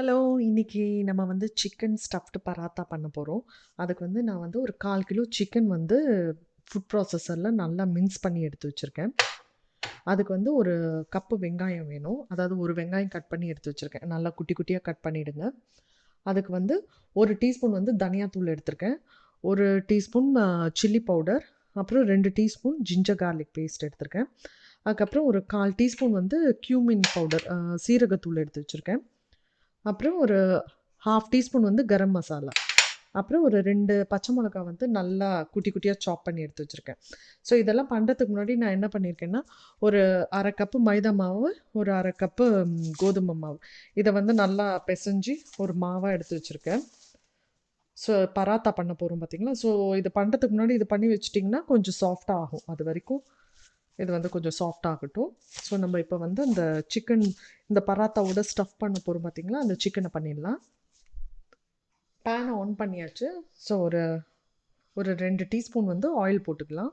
Hello! இன்னைக்கு நம்ம வந்து சிக்கன் ஸ்டஃப்டு பராத்தா பண்ண போறோம். அதுக்கு வந்து நான் வந்து ஒரு 1/4 கிலோ சிக்கன் வந்து ஃபுட் ப்ராசஸர்ல நல்லா மின்ஸ் பண்ணி எடுத்து வச்சிருக்கேன். அதுக்கு வந்து ஒரு கப்பு வெங்காயம் வேணும். அதாவது ஒரு வெங்காயம் கட் பண்ணி எடுத்து வச்சிருக்கேன். நல்லா குட்டி குட்டியா கட் பண்ணிடுங்க. அதுக்கு வந்து 1 டீஸ்பூன் வந்து தனியா தூள் எடுத்திருக்கேன். 1 டீஸ்பூன் சில்லி பவுடர், அப்புறம் 2 டீஸ்பூன் ஜிஞ்சர் கார்லிக் பேஸ்ட் எடுத்திருக்கேன். அதுக்கப்புறம் ஒரு 1/4 டீஸ்பூன் வந்து கியூமின் பவுடர் சீரகத்தூள் எடுத்து வச்சிருக்கேன். அப்புறம் ஒரு 1/2 டீஸ்பூன் வந்து கரம் மசாலா. அப்புறம் ஒரு 2 பச்சை மிளகா வந்து நல்லா குட்டி குட்டியா சாப் பண்ணி எடுத்து வச்சிருக்கேன். ஸோ இதெல்லாம் பண்றதுக்கு முன்னாடி நான் என்ன பண்ணியிருக்கேன்னா, ஒரு 1/2 கப்பு மைதா மாவு, ஒரு 1/2 கப்பு கோதுமை மாவு. இத வந்து நல்லா பெசஞ்சு ஒரு மாவா எடுத்து வச்சிருக்கேன். ஸோ பராத்தா பண்ண போறோம் பார்த்தீங்களா? ஸோ இது பண்றதுக்கு முன்னாடி இது பண்ணி வச்சுட்டிங்கன்னா கொஞ்சம் சாஃப்ட்டா ஆகும். அது வரைக்கும் இது வந்து கொஞ்சம் சாஃப்ட் ஆகட்டும். ஸோ நம்ம இப்போ வந்து அந்த சிக்கன் இந்த பராத்தாவோட ஸ்டஃப் பண்ண போறோம் பார்த்தீங்களா? அந்த சிக்கன பண்ணிடலாம். பேனை ஆன் பண்ணியாச்சு. ஸோ ஒரு ஒரு 2 டீஸ்பூன் வந்து ஆயில் போட்டுக்கலாம்.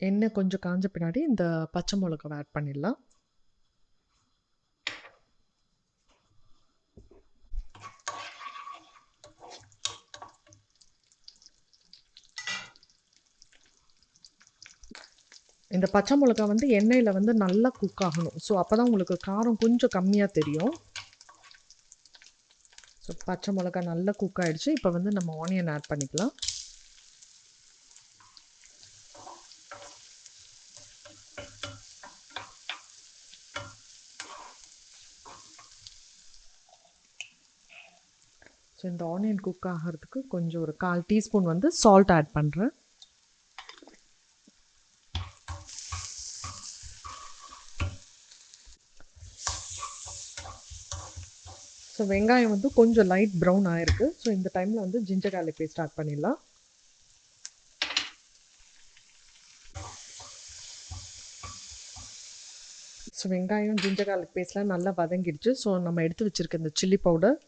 எண்ணெய் கொஞ்சம் காஞ்ச பின்னாடி இந்த பச்சை மிளகாவை ஆட் பண்ணிடலாம். இந்த பச்சை மிளகா வந்து எண்ணெயில் வந்து நல்லா குக் ஆகணும். ஸோ அப்போ தான் உங்களுக்கு காரம் கொஞ்சம் கம்மியாக தெரியும். ஸோ பச்சை மிளகா நல்லா குக் ஆகிடுச்சு. இப்போ வந்து நம்ம ஆனியன் ஆட் பண்ணிக்கலாம். ஸோ இந்த ஆனியன் குக் ஆகிறதுக்கு கொஞ்சம் ஒரு 1/4 டீஸ்பூன் வந்து சால்ட் ஆட் பண்ணுறேன். ஸோ வெங்காயம் வந்து கொஞ்சம் லைட் ப்ரௌன் ஆயிருக்கு. ஸோ இந்த டைமில் வந்து ஜிஞ்சர் கார்லிக் பேஸ்ட் ஆட் பண்ணிடலாம். ஸோ வெங்காயம் ஜிஞ்சர் கார்லிக் பேஸ்ட்லாம் நல்லா வதங்கிடுச்சு. ஸோ நம்ம எடுத்து வச்சுருக்க இந்த சில்லி பவுடர்,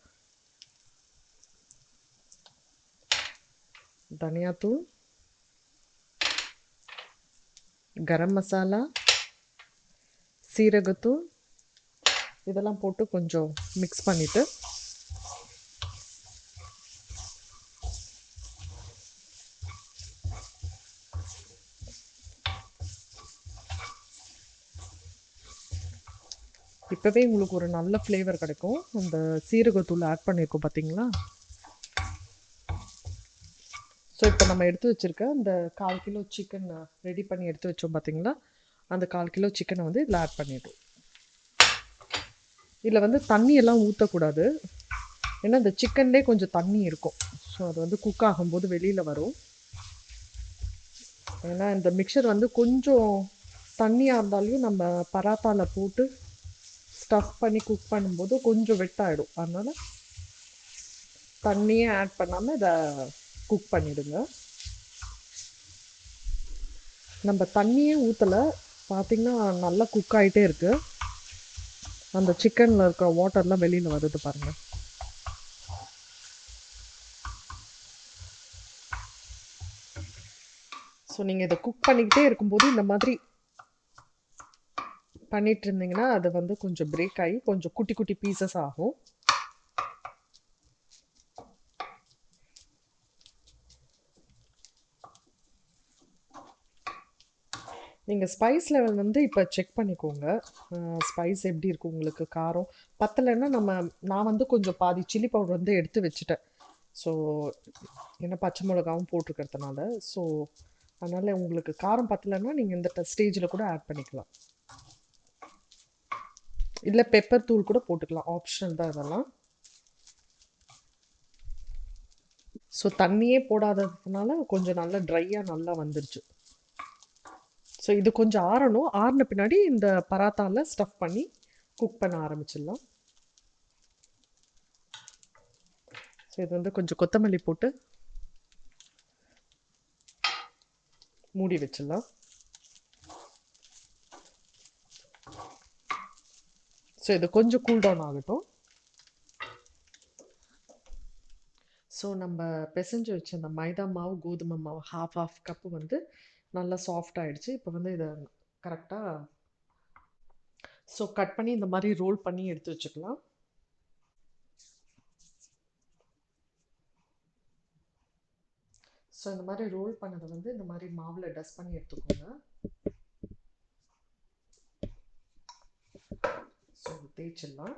தனியாத்தூள், கரம் மசாலா, சீரகத்தூள் இதெல்லாம் போட்டு கொஞ்சம் மிக்ஸ் பண்ணிவிட்டு இப்போவே உங்களுக்கு ஒரு நல்ல ஃப்ளேவர் கிடைக்கும். அந்த சீரகத்தூள் ஆட் பண்ணியிருக்கோம் பார்த்தீங்களா? ஸோ இப்போ நம்ம எடுத்து வச்சுருக்க அந்த 1/4 கிலோ சிக்கன் ரெடி பண்ணி எடுத்து வச்சோம் பார்த்தீங்களா? அந்த 1/4 கிலோ சிக்கனை வந்து இதில் ஆட் பண்ணிடுவோம். இதில் வந்து தண்ணியெல்லாம் ஊற்றக்கூடாது. ஏன்னா இந்த சிக்கன்லேயே கொஞ்சம் தண்ணி இருக்கும். ஸோ அது வந்து குக் ஆகும்போது வெளியில் வரும். ஏன்னா இந்த மிக்சர் வந்து கொஞ்சம் தண்ணியாக இருந்தாலும் நம்ம பராத்தாவில் போட்டு ஸ்டஃப் பண்ணி குக் பண்ணும்போது கொஞ்சம் வெட்டாயிடும். அதனால் தண்ணியே ஆட் பண்ணாமல் இதை குக் பண்ணிவிடுங்க. நம்ம தண்ணியே ஊற்றலை, பார்த்திங்கன்னா நல்லா குக் ஆகிட்டே இருக்குது. அந்த சிக்கனில் இருக்க வாட்டர்லாம் வெளியில் வருது பாருங்கள். ஸோ நீங்கள் இதை குக் பண்ணிக்கிட்டே இருக்கும்போது இந்த மாதிரி பண்ணிட்டு இருந்தீங்கன்னா அது வந்து கொஞ்சம் பிரேக் ஆகி கொஞ்சம் குட்டி குட்டி பீசஸ் ஆகும். நீங்கள் ஸ்பைஸ் லெவல் வந்து இப்போ செக் பண்ணிக்கோங்க. ஸ்பைஸ் எப்படி இருக்குது உங்களுக்கு, காரம் பத்தலைன்னா நான் வந்து கொஞ்சம் பாதி சில்லி பவுடர் வந்து எடுத்து வச்சுட்டேன். ஸோ ஏன்னா பச்சை மிளகாவும் போட்டிருக்கிறதுனால. ஸோ அதனால் உங்களுக்கு காரம் பத்தலைன்னா நீங்கள் இந்த ஸ்டேஜில் கூட ஆட் பண்ணிக்கலாம். இல்லை பெப்பர் தூள் கூட போட்டுக்கலாம், ஆப்ஷனல் தான் இதெல்லாம். ஸோ தண்ணியே போடாததுனால கொஞ்சம் நல்லா ட்ரையாக நல்லா வந்துருச்சு. ஸோ இது கொஞ்சம் ஆறணும். ஆறின பின்னாடி இந்த பராத்தாவில் ஸ்டஃப் பண்ணி குக் பண்ண ஆரம்பிச்சிடலாம். ஸோ இது வந்து கொஞ்சம் கொத்தமல்லி போட்டு மூடி வச்சிடலாம். ஸோ இது கொஞ்சம் கூல் டவுன் ஆகட்டும். ஸோ நம்ம பிசைஞ்சு வச்ச அந்த மைதா மாவு கோதுமை மாவு ஹாஃப் கப்பு வந்து நல்லா சாஃப்ட் ஆயிடுச்சு. இப்போ வந்து இதை கரெக்டாக ஸோ கட் பண்ணி இந்த மாதிரி ரோல் பண்ணி எடுத்து வச்சுக்கலாம். ஸோ இந்த மாதிரி ரோல் பண்ணதை வந்து இந்த மாதிரி மாவில் டஸ்ட் பண்ணி எடுத்துக்கோங்க. ஸோ தேய்ச்சிடலாம்.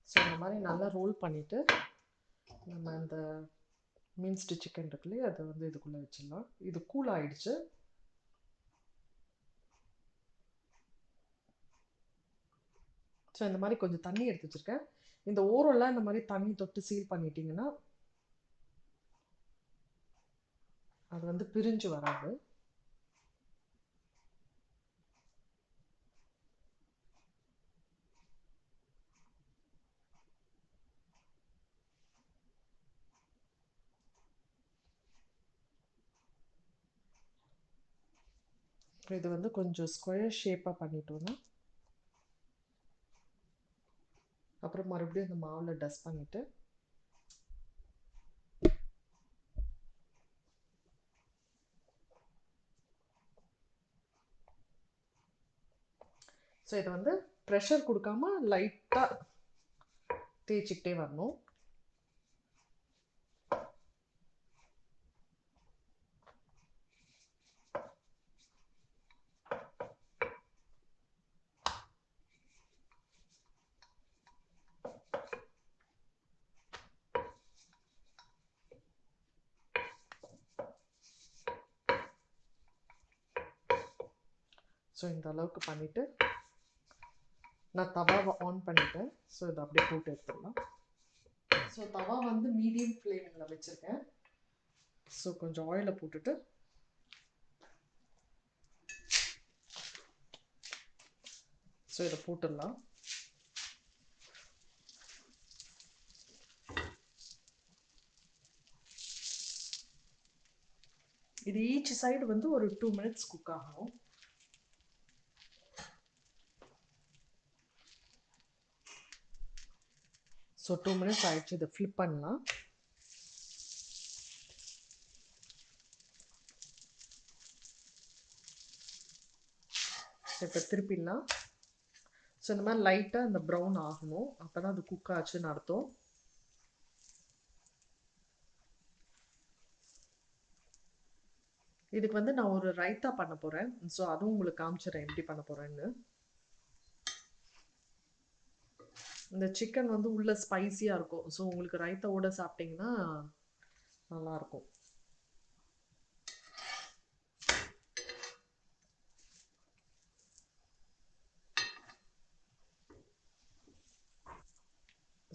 ஸோ இந்த மாதிரி நல்லா ரோல் பண்ணிவிட்டு நம்ம அந்த மின்ஸ்டு சிக்கன் இருக்குல்லையே அதை வந்து இதுக்குள்ளே வச்சிடலாம். இது கூல் ஆயிடுச்சு. ஸோ இந்த மாதிரி கொஞ்சம் தண்ணி எடுத்து வச்சுருக்கேன். இந்த ஓரெல்லாம் இந்த மாதிரி தண்ணி தொட்டு சீல் பண்ணிட்டீங்கன்னா அது வந்து பிரிஞ்சு வராது. இது வந்து கொஞ்சம் ஸ்கொயர் ஷேப்பாக பண்ணிட்டோன்னா அப்புறம் மறுபடியும் அந்த மாவில் டஸ்ட் பண்ணிவிட்டு ஸோ இதை வந்து ப்ரெஷர் கொடுக்காம லைட்டாக தேய்ச்சிக்கிட்டே வரணும். ஸோ இந்த அளவுக்கு பண்ணிவிட்டு நான் தவாவை ஆன் பண்ணிட்டேன். ஸோ இதை அப்படியே போட்டு எடுத்துடலாம். ஸோ தவா வந்து மீடியம் ஃப்ளேமில் வச்சுருக்கேன். ஸோ கொஞ்சம் ஆயிலை போட்டுட்டு ஸோ இதை போட்டுடலாம். இது ஈச் சைடு வந்து ஒரு 2 மினிட்ஸ் குக் ஆகணும். ஸோ 2 மினிட்ஸ் ஆயிடுச்சு. இதை ஃப்ளிப் பண்ணலாம். இப்போ திருப்பிடலாம். ஸோ இந்த மாதிரி லைட்டாக இந்த ப்ரௌன் ஆகணும். அப்போ தான் அது குக் ஆச்சுன்னு அர்த்தம். இதுக்கு வந்து நான் ஒரு ரைத்தா பண்ண போகிறேன். ஸோ அதுவும் உங்களுக்கு காமிச்சிடுறேன் எப்படி பண்ண போகிறேன்னு. இந்த சிக்கன் வந்து உள்ள ஸ்பைசியாக இருக்கும். ஸோ உங்களுக்கு ரைத்தாவோட சாப்பிட்டிங்கன்னா நல்லாயிருக்கும்.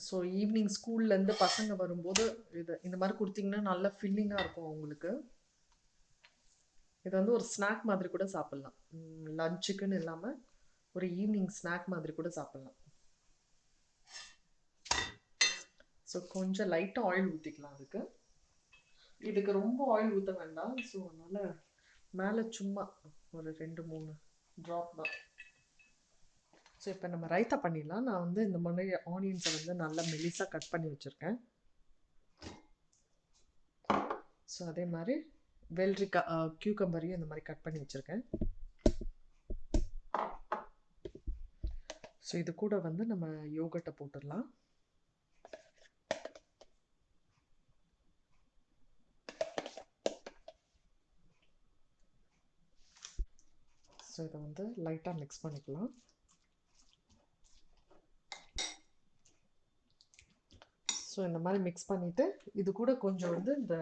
ஸோ ஈவினிங் ஸ்கூல்லேருந்து பசங்க வரும்போது இந்த மாதிரி கொடுத்தீங்கன்னா நல்லா ஃபில்லிங்காக இருக்கும் அவங்களுக்கு. இது வந்து ஒரு ஸ்நாக் மாதிரி கூட சாப்பிட்லாம். லஞ்சுக்குன்னு இல்லாமல் ஒரு ஈவினிங் ஸ்நாக் மாதிரி கூட சாப்பிட்லாம். ஸோ கொஞ்சம் லைட்டாக ஆயில் ஊற்றிக்கலாம். இதுக்கு ரொம்ப ஆயில் ஊற்ற வேண்டாம். ஸோ அதனால் மேலே சும்மா ஒரு 2-3 ட்ராப் தான். ஸோ இப்போ நம்ம ரைத்தா பண்ணிடலாம். நான் வந்து இந்த மாதிரி ஆனியன்ஸை வந்து நல்லா மெலிசாக கட் பண்ணி வச்சுருக்கேன். ஸோ அதே மாதிரி வெள்ளரிக்காய் கியூக்கம்பரையும் இந்த மாதிரி கட் பண்ணி வச்சுருக்கேன். ஸோ இது கூட வந்து நம்ம யோகர்ட்டை போட்டுடலாம். ஸோ இதை வந்து லைட்டாக மிக்ஸ் பண்ணிக்கலாம். ஸோ இந்த மாதிரி மிக்ஸ் பண்ணிவிட்டு இது கூட கொஞ்சம் வந்து இந்த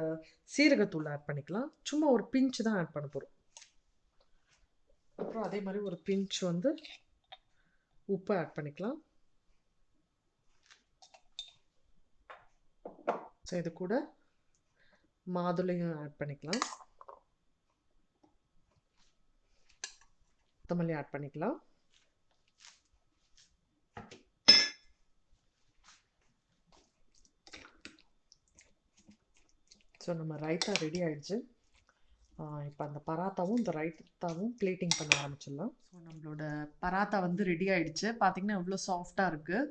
சீரகத்தூள் ஆட் பண்ணிக்கலாம். சும்மா ஒரு பிஞ்ச் தான் ஆட் பண்ண போகிறோம். அப்புறம் அதே மாதிரி ஒரு பிஞ்ச் வந்து உப்பு ஆட் பண்ணிக்கலாம். ஸோ இது கூட மாதுளையும் ஆட் பண்ணிக்கலாம். கொத்தமல்லி ஆட் பண்ணிக்கலாம். ஸோ நம்ம ரைத்தா ரெடி ஆயிடுச்சு. இப்போ அந்த பராத்தாவும் இந்த ரைத்தாவும் பிளேட்டிங் பண்ண ஆரம்பிச்சிடலாம். ஸோ நம்மளோட பராத்தா வந்து ரெடி ஆயிடுச்சு. பார்த்தீங்கன்னா எவ்வளோ சாஃப்டாக இருக்குது.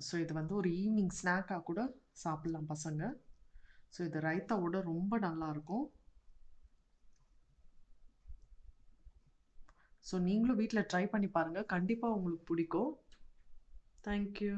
ஸோ இது வந்து ஒரு ஈவினிங் ஸ்நாக்காக கூட சாப்பிட்லாம் பசங்க. ஸோ இது ரைத்தாவோட ரொம்ப நல்லாயிருக்கும். ஸோ நீங்களும் வீட்டில் ட்ரை பண்ணி பாருங்கள், கண்டிப்பாக உங்களுக்கு பிடிக்கும். தேங்க்யூ.